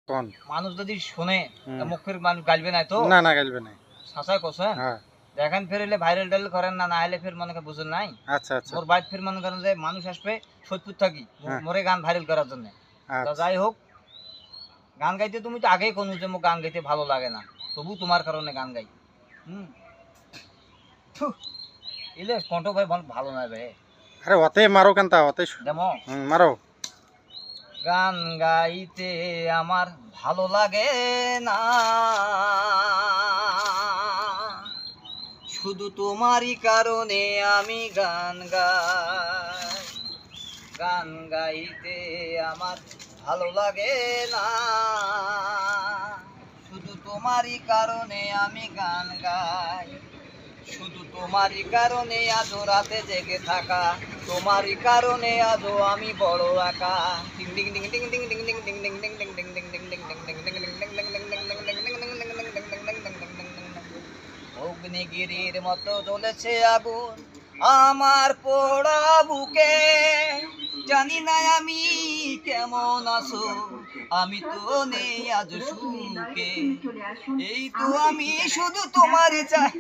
কোন মানুষ যদি শুনে মুখের মানুষ গাইবে না তো না না গাইবে না সাসায় কোসেন হ্যাঁ দেখেন ফিরলে ভাইরাল টাইরাল করেন না না হলে ফির মনে করেন বুঝেন নাই আচ্ছা আচ্ছা মোর বাইক ফির মনে করেন যে মানুষ আসবে সত্যি থাকি মোরে গান ভাইরাল করার জন্য তো যাই হোক গান গাইতে তুমি তো আগেই কোনো যে মোক গান গাইতে ভালো লাগে না তবু তোমার কারণে গান গাই এলে কণ্ঠ ভাই ভালো না ভাই আরে ওতে মারো কান্তা ওতে দেমো মারো গান গাইতে আমার ভালো লাগে না শুধু তোমারই কারণে আমি গান গাই গান গাইতে আমার ভালো লাগে না শুধু তোমারই কারণে আমি গান গাই শুধু তোমারই কারণে আজও রাতে জেগে থাকা তোমারই কারণে আজও আমি বড় একা টিং টিং টিং টিং টিং টিং টিং টিং টিং টিং টিং টিং টিং টিং টিং টিং টিং টিং অগ্নিগিরির মতো জ্বলেছে আগুন আমার পোড়া বুকে জানি না আমি কেমন আছো আমি তো নেই আজ সুখে এই তো আমি শুধু তোমারই চাই